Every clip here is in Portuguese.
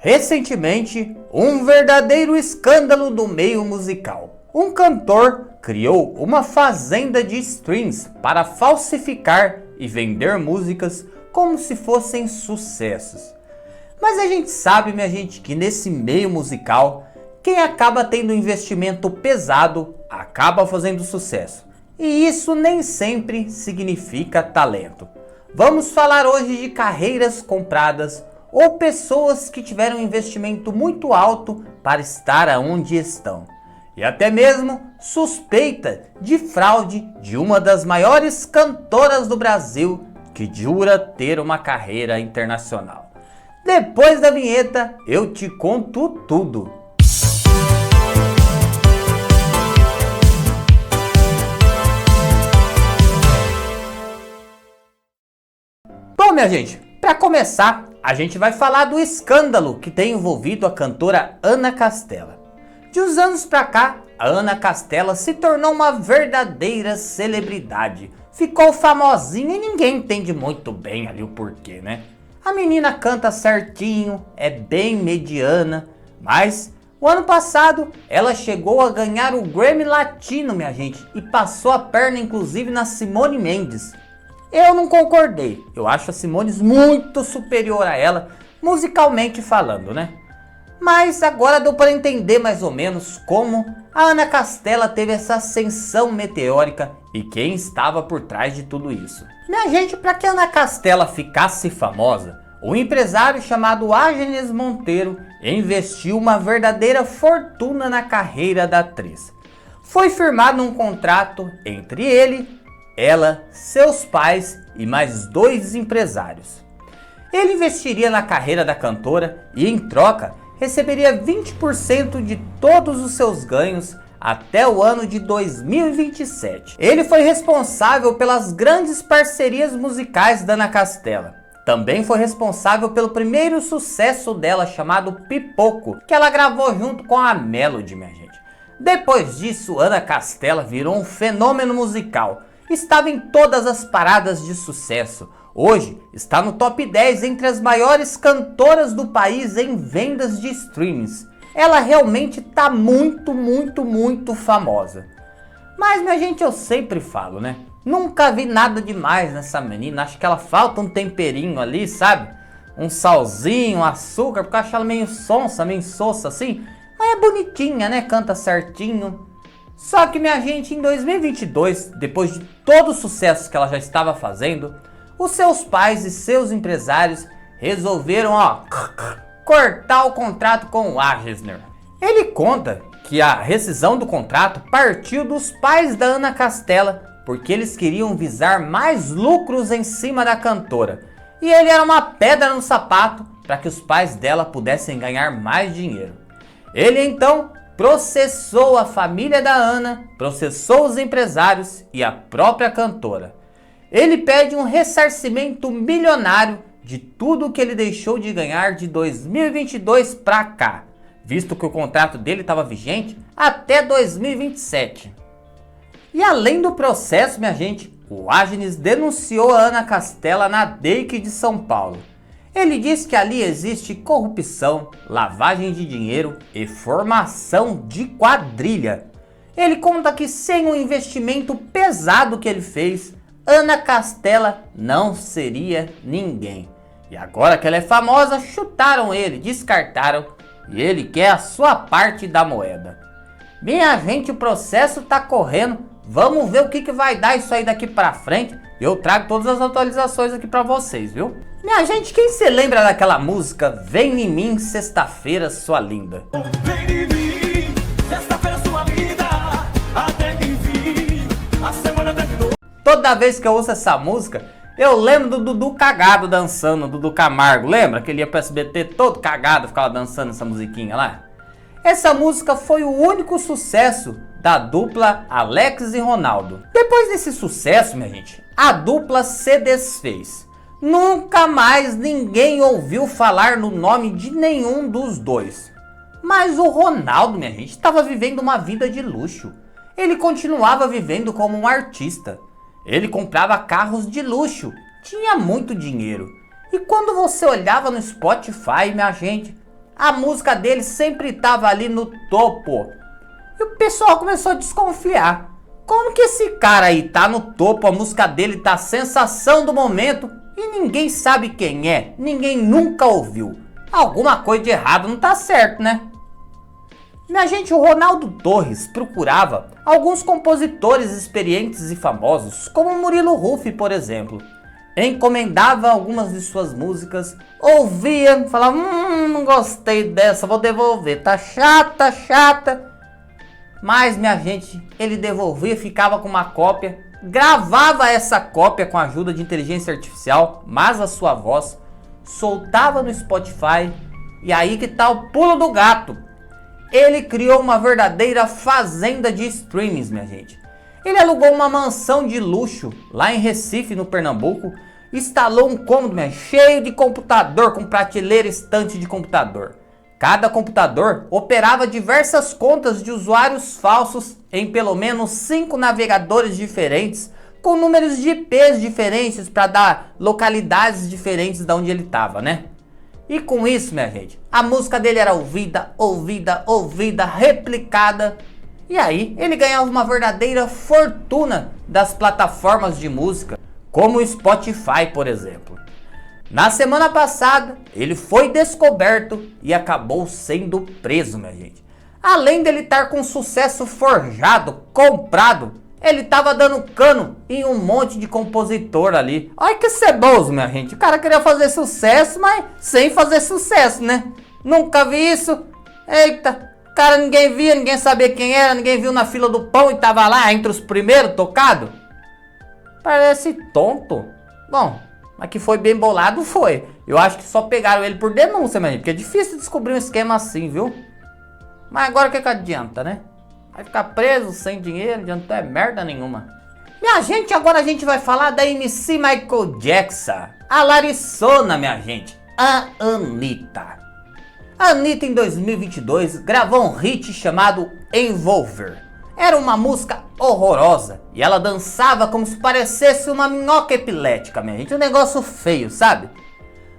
Recentemente, um verdadeiro escândalo do meio musical. Um cantor criou uma fazenda de streams para falsificar e vender músicas como se fossem sucessos. Mas a gente sabe, minha gente, que nesse meio musical, quem acaba tendo um investimento pesado acaba fazendo sucesso. E isso nem sempre significa talento. Vamos falar hoje de carreiras compradas ou pessoas que tiveram um investimento muito alto para estar aonde estão. E até mesmo suspeita de fraude de uma das maiores cantoras do Brasil que jura ter uma carreira internacional. Depois da vinheta eu te conto tudo. Bom, minha gente, para começar, a gente vai falar do escândalo que tem envolvido a cantora Ana Castela. De uns anos pra cá, a Ana Castela se tornou uma verdadeira celebridade. Ficou famosinha e ninguém entende muito bem ali o porquê, né? A menina canta certinho, é bem mediana, mas o ano passado ela chegou a ganhar o Grammy Latino, minha gente, e passou a perna inclusive na Simone Mendes. Eu não concordei, eu acho a Simone muito superior a ela, musicalmente falando, né? Mas agora deu para entender mais ou menos como a Ana Castela teve essa ascensão meteórica e quem estava por trás de tudo isso. Minha gente, para que a Ana Castela ficasse famosa, um empresário chamado Agnes Monteiro investiu uma verdadeira fortuna na carreira da atriz. Foi firmado um contrato entre ele, ela, seus pais e mais 2 empresários. Ele investiria na carreira da cantora e, em troca, receberia 20% de todos os seus ganhos até o ano de 2027. Ele foi responsável pelas grandes parcerias musicais da Ana Castela. Também foi responsável pelo primeiro sucesso dela, chamado Pipoco, que ela gravou junto com a Melody, minha gente. Depois disso, Ana Castela virou um fenômeno musical. Estava em todas as paradas de sucesso. Hoje está no top 10 entre as maiores cantoras do país em vendas de streamings. Ela realmente está muito famosa. Mas, minha gente, eu sempre falo, né? Nunca vi nada demais nessa menina. Acho que ela falta um temperinho ali, sabe? Um salzinho, um açúcar, porque eu acho ela meio sonsa, meio insossa assim. Mas é bonitinha, né? Canta certinho. Só que, minha gente, em 2022, depois de todo o sucesso que ela já estava fazendo, os seus pais e seus empresários resolveram, cortar o contrato com o Agnes. Ele conta que a rescisão do contrato partiu dos pais da Ana Castela, porque eles queriam visar mais lucros em cima da cantora. E ele era uma pedra no sapato para que os pais dela pudessem ganhar mais dinheiro. Ele então processou a família da Ana, processou os empresários e a própria cantora. Ele pede um ressarcimento milionário de tudo que ele deixou de ganhar de 2022 para cá, visto que o contrato dele estava vigente até 2027. E além do processo, minha gente, o Agnes denunciou a Ana Castela na DEIC de São Paulo. Ele diz que ali existe corrupção, lavagem de dinheiro e formação de quadrilha. Ele conta que sem o investimento pesado que ele fez, Ana Castela não seria ninguém. E agora que ela é famosa, chutaram ele, descartaram e ele quer a sua parte da moeda. Minha gente, o processo tá correndo. Vamos ver o que vai dar isso aí daqui pra frente. Eu trago todas as atualizações aqui pra vocês, viu? Minha gente, quem se lembra daquela música Vem em mim, sexta-feira, sua linda? Vem em mim, sexta-feira, sua linda, até que enfim, a semana terminou. Toda vez que eu ouço essa música, eu lembro do Dudu cagado dançando, Dudu Camargo. Lembra que ele ia pro SBT todo cagado, ficava dançando essa musiquinha lá? Essa música foi o único sucesso da dupla Alex e Ronaldo. Depois desse sucesso, minha gente, a dupla se desfez. Nunca mais ninguém ouviu falar no nome de nenhum dos dois. Mas o Ronaldo, minha gente, estava vivendo uma vida de luxo. Ele continuava vivendo como um artista. Ele comprava carros de luxo, tinha muito dinheiro. E quando você olhava no Spotify, minha gente, a música dele sempre estava ali no topo. E o pessoal começou a desconfiar. Como que esse cara aí tá no topo, a música dele tá a sensação do momento e ninguém sabe quem é, ninguém nunca ouviu. Alguma coisa de errado não tá certo, né? Minha gente, o Ronaldo Torres procurava alguns compositores experientes e famosos, como Murilo Huff, por exemplo. Encomendava algumas de suas músicas, ouvia, falava, não gostei dessa, vou devolver, tá chata. Mas, minha gente, ele devolvia, ficava com uma cópia, gravava essa cópia com a ajuda de inteligência artificial, mas a sua voz, soltava no Spotify, e aí que tá o pulo do gato. Ele criou uma verdadeira fazenda de streamings, minha gente. Ele alugou uma mansão de luxo lá em Recife, no Pernambuco, instalou um cômodo cheio de computador, com prateleira e estante de computador. Cada computador operava diversas contas de usuários falsos em pelo menos 5 navegadores diferentes, com números de IPs diferentes para dar localidades diferentes de onde ele estava, né? E com isso, minha gente, a música dele era ouvida, replicada. E aí, ele ganhava uma verdadeira fortuna das plataformas de música, como o Spotify, por exemplo. Na semana passada, ele foi descoberto e acabou sendo preso, minha gente. Além dele estar com sucesso forjado, comprado, ele estava dando cano em um monte de compositor ali. Olha que ceboso, minha gente. O cara queria fazer sucesso, mas sem fazer sucesso, né? Nunca vi isso. Eita, cara, ninguém via, ninguém sabia quem era, ninguém viu na fila do pão e tava lá entre os primeiros tocado. Parece tonto. Bom, mas que foi bem bolado, foi. Eu acho que só pegaram ele por denúncia, minha gente, porque é difícil descobrir um esquema assim, viu? Mas agora o que adianta, né? Vai ficar preso sem dinheiro, adiantou é merda nenhuma. Minha gente, agora a gente vai falar da MC Michael Jackson, a Larissona, minha gente, a Anitta. A Anitta em 2022 gravou um hit chamado Envolver. Era uma música horrorosa e ela dançava como se parecesse uma minhoca epilética, minha gente, um negócio feio, sabe?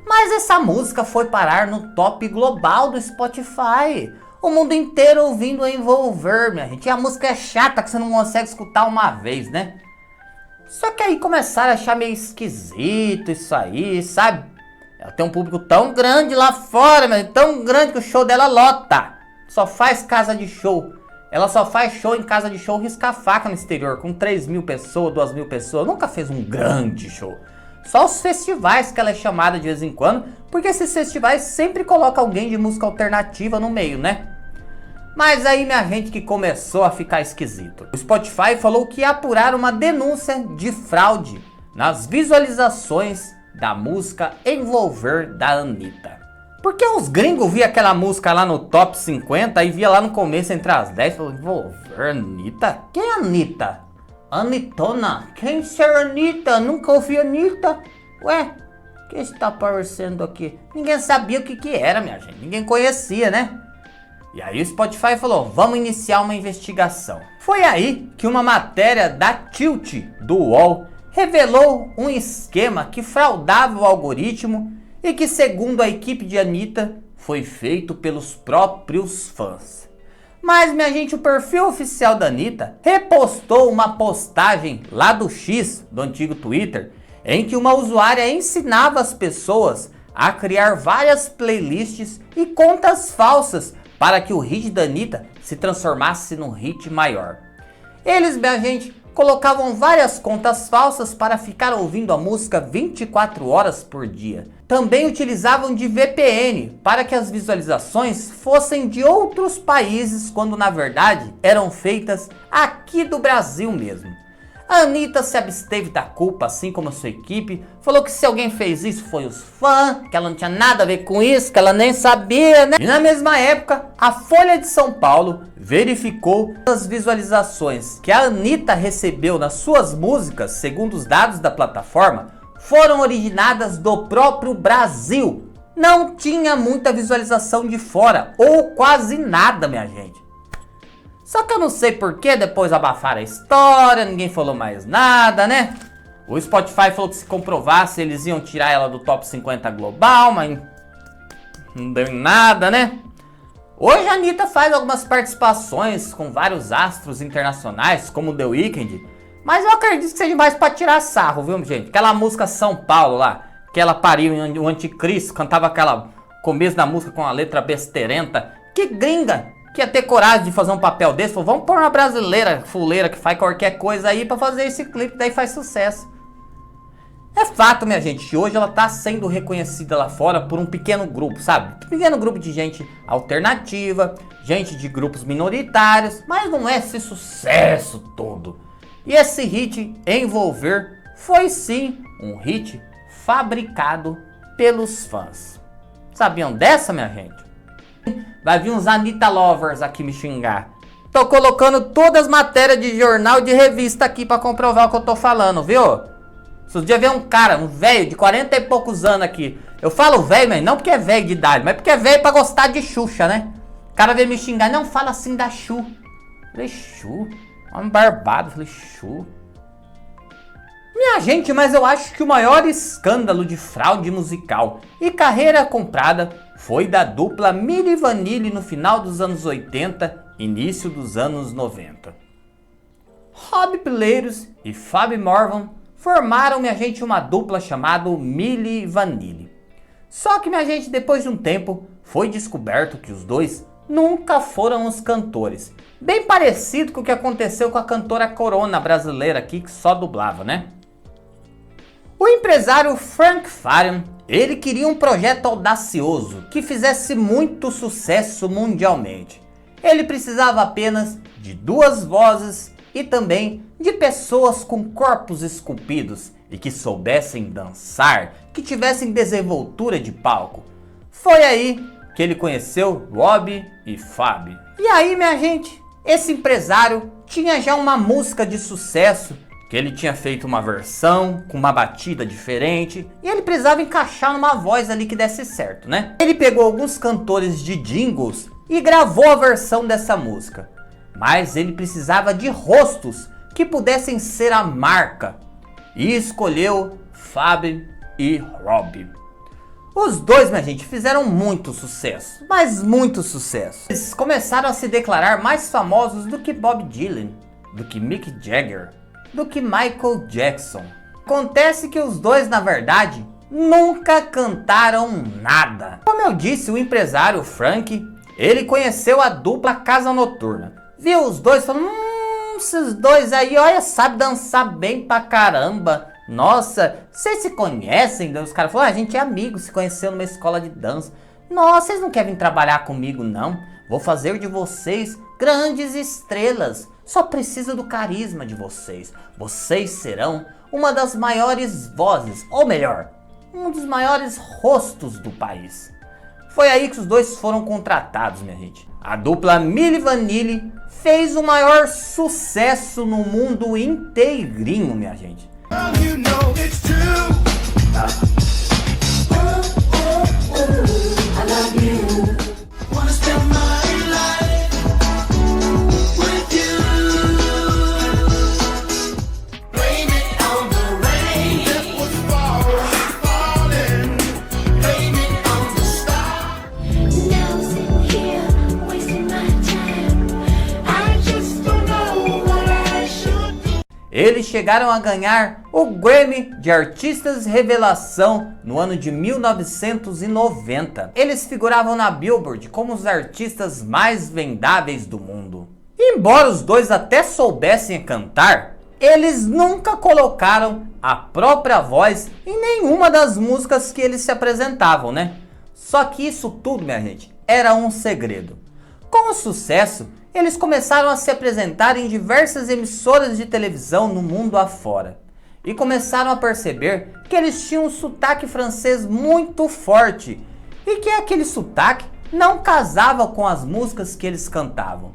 Mas essa música foi parar no top global do Spotify. O mundo inteiro ouvindo Envolver, minha gente. E a música é chata que você não consegue escutar uma vez, né? Só que aí começaram a achar meio esquisito isso aí, sabe? Ela tem um público tão grande lá fora, mas tão grande que o show dela lota. Só faz casa de show. Ela só faz show em casa de show risca-faca no exterior, com 3.000 pessoas, 2.000 pessoas. Nunca fez um grande show. Só os festivais que ela é chamada de vez em quando, porque esses festivais sempre colocam alguém de música alternativa no meio, né? Mas aí, minha gente, que começou a ficar esquisito. O Spotify falou que ia apurar uma denúncia de fraude nas visualizações da música Envolver da Anitta. Porque os gringos viam aquela música lá no top 50 e via lá no começo entre as 10 e falaram, Envolver Anitta? Quem é Anitta? Anitona? Quem é Anitta? Nunca ouvi Anitta. Ué, o que está aparecendo aqui? Ninguém sabia o que era, minha gente. Ninguém conhecia, né? E aí o Spotify falou, vamos iniciar uma investigação. Foi aí que uma matéria da Tilt, do UOL, revelou um esquema que fraudava o algoritmo e que, segundo a equipe de Anitta, foi feito pelos próprios fãs. Mas, minha gente, o perfil oficial da Anitta repostou uma postagem lá do X, do antigo Twitter, em que uma usuária ensinava as pessoas a criar várias playlists e contas falsas para que o hit da Anitta se transformasse num hit maior. Eles, minha gente, colocavam várias contas falsas para ficar ouvindo a música 24 horas por dia. Também utilizavam de VPN para que as visualizações fossem de outros países, quando na verdade eram feitas aqui do Brasil mesmo. A Anitta se absteve da culpa, assim como a sua equipe, falou que se alguém fez isso foi os fãs, que ela não tinha nada a ver com isso, que ela nem sabia, né? E na mesma época, a Folha de São Paulo verificou as visualizações que a Anitta recebeu nas suas músicas, segundo os dados da plataforma, foram originadas do próprio Brasil. Não tinha muita visualização de fora, ou quase nada, minha gente. Só que eu não sei por que depois abafaram a história, ninguém falou mais nada, né? O Spotify falou que se comprovasse eles iam tirar ela do top 50 global, mas não deu em nada, né? Hoje a Anitta faz algumas participações com vários astros internacionais, como The Weeknd, mas eu acredito que seja mais pra tirar sarro, viu, gente? Aquela música São Paulo lá, que ela pariu em o Anticristo, cantava aquela começo da música com a letra besteirenta. Que gringa que ia ter coragem de fazer um papel desse? Falou, vamos pôr uma brasileira fuleira que faz qualquer coisa aí pra fazer esse clipe, daí faz sucesso. É fato, minha gente, que hoje ela tá sendo reconhecida lá fora por um pequeno grupo, sabe? Um pequeno grupo de gente alternativa, gente de grupos minoritários, mas não é esse sucesso todo. E esse hit, Envolver, foi sim um hit fabricado pelos fãs. Sabiam dessa, minha gente? Vai vir uns Anitta Lovers aqui me xingar. Tô colocando todas as matérias de jornal e de revista aqui pra comprovar o que eu tô falando, viu? Se um dia ver um cara, um velho de 40 e poucos anos aqui. Eu falo velho, mas não porque é velho de idade, mas porque é velho pra gostar de Xuxa, né? O cara veio me xingar, não fala assim da Xu. Falei, Xu? Homem barbado, falei, Xu. Minha gente, mas eu acho que o maior escândalo de fraude musical e carreira comprada foi da dupla Milli Vanilli no final dos anos 80, início dos anos 90. Robbie Pileiros e Fábio Morvan formaram, minha gente, uma dupla chamada Milli Vanilli. Só que, minha gente, depois de um tempo, foi descoberto que os dois nunca foram os cantores. Bem parecido com o que aconteceu com a cantora Corona brasileira aqui, que só dublava, né? O empresário Frank Farian, ele queria um projeto audacioso que fizesse muito sucesso mundialmente. Ele precisava apenas de 2 vozes e também de pessoas com corpos esculpidos e que soubessem dançar, que tivessem desenvoltura de palco. Foi aí que ele conheceu Robbie e Fábio. E aí, minha gente, esse empresário tinha já uma música de sucesso, que ele tinha feito uma versão com uma batida diferente e ele precisava encaixar numa voz ali que desse certo, né? Ele pegou alguns cantores de jingles e gravou a versão dessa música, mas ele precisava de rostos que pudessem ser a marca e escolheu Fábio e Robbie. Os dois, minha gente, fizeram muito sucesso, mas muito sucesso. Eles começaram a se declarar mais famosos do que Bob Dylan, do que Mick Jagger, do que Michael Jackson. Acontece que os dois, na verdade, nunca cantaram nada. Como eu disse, o empresário Frank, ele conheceu a dupla Casa Noturna. Viu os dois, falou, esses dois aí, olha, sabe dançar bem pra caramba. Nossa, vocês se conhecem? Os caras falaram, a gente é amigo, se conheceu numa escola de dança. Nossa, vocês não querem vir trabalhar comigo não? Vou fazer de vocês grandes estrelas. Só preciso do carisma de vocês. Vocês serão uma das maiores vozes, ou melhor, um dos maiores rostos do país. Foi aí que os dois foram contratados, minha gente. A dupla Milli Vanilli fez o maior sucesso no mundo inteirinho, minha gente. You know it's true. I love you. Wanna spend my life with you. Blame it on the rain that was falling. Blame it on the stars. Now sit here, wasting my time. I just don't know what I should do. Eles chegaram a ganhar o Grammy de Artistas Revelação no ano de 1990. Eles figuravam na Billboard como os artistas mais vendáveis do mundo. Embora os dois até soubessem cantar, eles nunca colocaram a própria voz em nenhuma das músicas que eles se apresentavam, né? Só que isso tudo, minha gente, era um segredo. Com o sucesso, eles começaram a se apresentar em diversas emissoras de televisão no mundo afora. E começaram a perceber que eles tinham um sotaque francês muito forte. E que aquele sotaque não casava com as músicas que eles cantavam.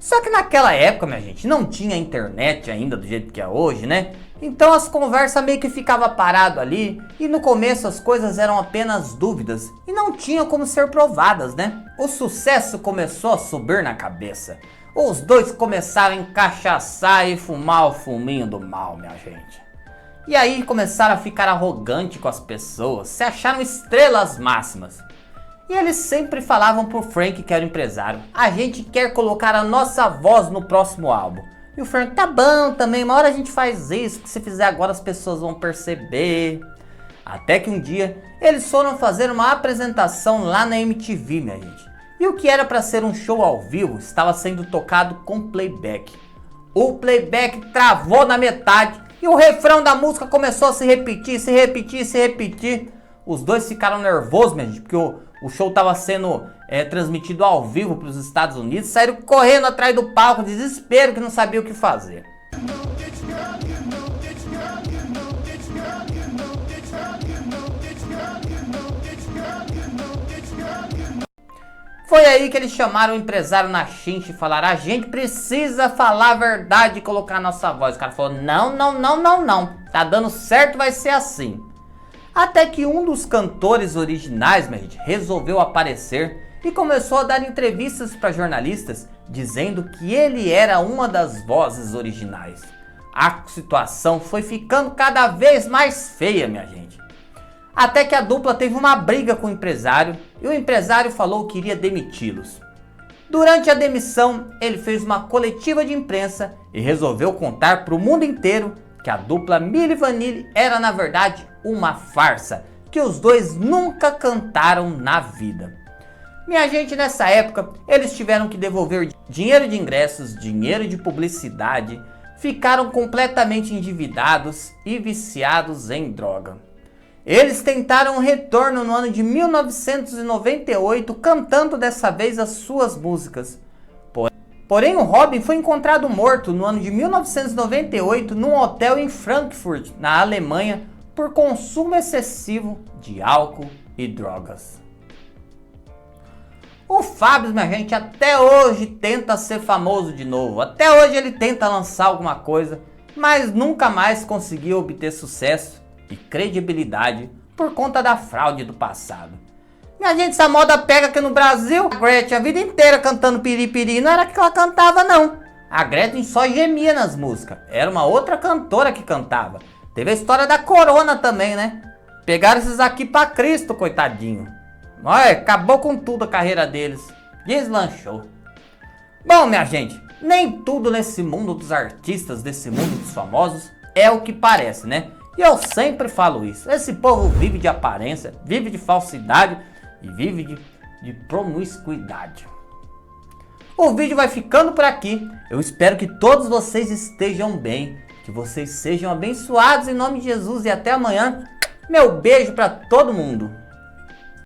Só que naquela época, minha gente, não tinha internet ainda do jeito que é hoje, né? Então as conversas meio que ficavam parado ali. E no começo as coisas eram apenas dúvidas. E não tinham como ser provadas, né? O sucesso começou a subir na cabeça. Os dois começaram a encaixaçar e fumar o fuminho do mal, minha gente. E aí começaram a ficar arrogante com as pessoas, se acharam estrelas máximas. E eles sempre falavam pro Frank, que era o empresário: a gente quer colocar a nossa voz no próximo álbum. E o Frank: tá bom também, uma hora a gente faz isso, que se fizer agora as pessoas vão perceber. Até que um dia eles foram fazer uma apresentação lá na MTV, minha gente. E o que era para ser um show ao vivo estava sendo tocado com playback. O playback travou na metade e o refrão da música começou a se repetir, se repetir, se repetir. Os dois ficaram nervosos, minha gente, porque o show estava sendo transmitido ao vivo para os Estados Unidos. Saíram correndo atrás do palco, desespero, que não sabia o que fazer. Foi aí que eles chamaram o empresário na chincha e falaram: a gente precisa falar a verdade e colocar a nossa voz. O cara falou: não, não, não, não, não. Tá dando certo, vai ser assim. Até que um dos cantores originais, minha gente, resolveu aparecer e começou a dar entrevistas para jornalistas dizendo que ele era uma das vozes originais. A situação foi ficando cada vez mais feia, minha gente. Até que a dupla teve uma briga com o empresário e o empresário falou que iria demiti-los. Durante a demissão, ele fez uma coletiva de imprensa e resolveu contar para o mundo inteiro que a dupla Milli Vanilli era na verdade uma farsa, que os dois nunca cantaram na vida. Minha gente, nessa época, eles tiveram que devolver dinheiro de ingressos, dinheiro de publicidade, ficaram completamente endividados e viciados em droga. Eles tentaram um retorno no ano de 1998, cantando dessa vez as suas músicas. Porém, o Robin foi encontrado morto no ano de 1998 num hotel em Frankfurt, na Alemanha, por consumo excessivo de álcool e drogas. O Fábio, minha gente, até hoje tenta ser famoso de novo. Até hoje ele tenta lançar alguma coisa, mas nunca mais conseguiu obter sucesso e credibilidade por conta da fraude do passado. Minha gente, essa moda pega aqui no Brasil. A Gretchen a vida inteira cantando piripiri, não era que ela cantava não. A Gretchen só gemia nas músicas, era uma outra cantora que cantava. Teve a história da Corona também, né? Pegaram esses aqui pra Cristo, coitadinho. Olha, acabou com tudo a carreira deles, deslanchou. Bom, minha gente, nem tudo nesse mundo dos artistas, desse mundo dos famosos, é o que parece, né? E eu sempre falo isso, esse povo vive de aparência, vive de falsidade e vive de promiscuidade. O vídeo vai ficando por aqui, eu espero que todos vocês estejam bem, que vocês sejam abençoados em nome de Jesus e até amanhã. Meu beijo para todo mundo.